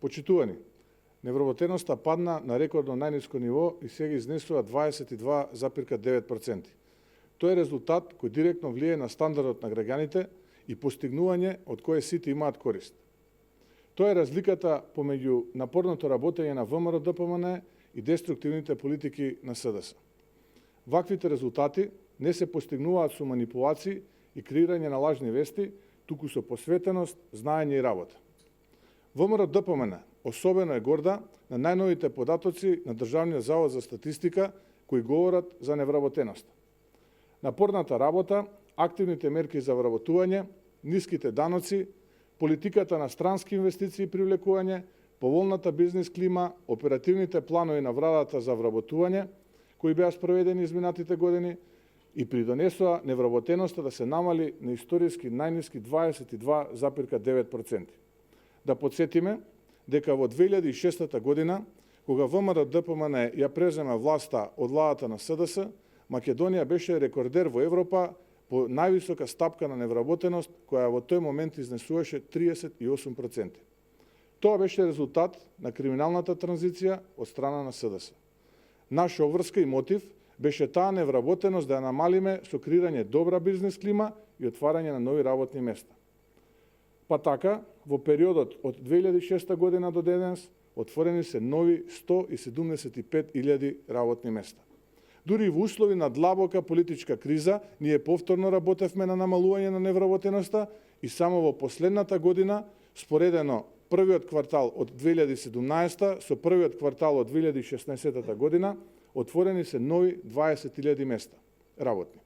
Почитувани, невработеноста падна на рекордно најниско ниво и сега изнесува 22,9%. Тој е резултат кој директно влие на стандардот на граѓаните и постигнување од кое сите имаат корист. Тоа е разликата помеѓу напорното работење на ВМРО-ДПМН и деструктивните политики на СДС. Ваквите резултати не се постигнуваат со манипулации и креирање на лажни вести, туку со посветеност, знаење и работа. ВМРО-ДПМН особено е горда на најновите податоци на Државниот завод за статистика кои говорат за невработеност. Напорната работа, активните мерки за вработување, ниските даноци, политиката на странски инвестиции и привлекување, поволната бизнес клима, оперативните планови на владата за вработување, кои беа спроведени изминатите години и придонесоа невработеноста да се намали на историски најниски 22,9%. Да подсетиме дека во 2006 година, кога ВМРО-ДПМН ја презема власта од владата на СДС, Македонија беше рекордер во Европа по највисока стапка на невработеност, која во тој момент изнесуваше 38%. Тоа беше резултат на криминалната транзиција од страна на СДС. Наша обврска и мотив беше таа невработеност да ја намалиме со креирање добра бизнес клима и отварање на нови работни места. Па така, во периодот од 2006 година до денес, отворени се нови 175.000 работни места. Дури во услови на длабока политичка криза, ние повторно работевме на намалување на невработеноста и само во последната година, споредено првиот квартал од 2017 со првиот квартал од 2016 година, отворени се нови 20.000 места работни.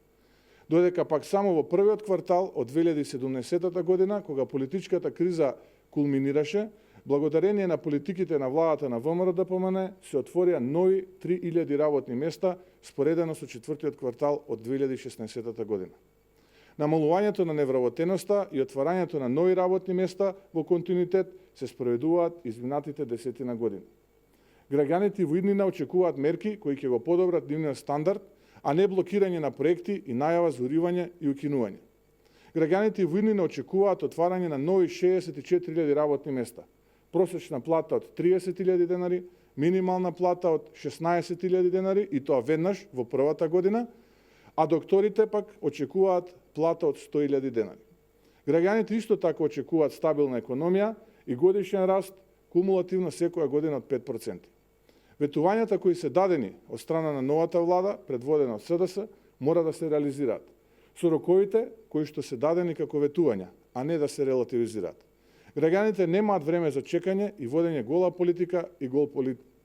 Додека пак само во првиот квартал од 2017 година, кога политичката криза кулминираше, благодарение на политиките на владата на ВМРО-ДПМН се отворија нови 3.000 работни места споредено со четвртиот квартал од 2016 година. Намалувањето на невработеноста и отварањето на нови работни места во континуитет се спроведуваат изминатите десетина години. Граѓаните во иднина очекуваат мерки кои ќе го подобрат нивниот стандард, а не блокирање на проекти и најава за уривање и укинување. Граѓаните во иднина очекуваат отварање на нови 64.000 работни места, просечна плата од 30.000 денари, минимална плата од 16.000 денари и тоа веднаш во првата година, а докторите пак очекуваат плата од 100.000 денари. Граѓаните исто така очекуваат стабилна економија и годишен раст кумулативно секоја година од 5%. Ветувањата кои се дадени од страна на новата влада, предводена од СДС, мора да се реализираат со роковите кои што се дадени како ветувања, а не да се релативизираат. Граѓаните немаат време за чекање и водење гола политика и гол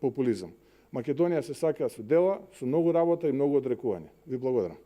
популизам. Македонија се сака со дела, со многу работа и многу одрекување. Ви благодарам.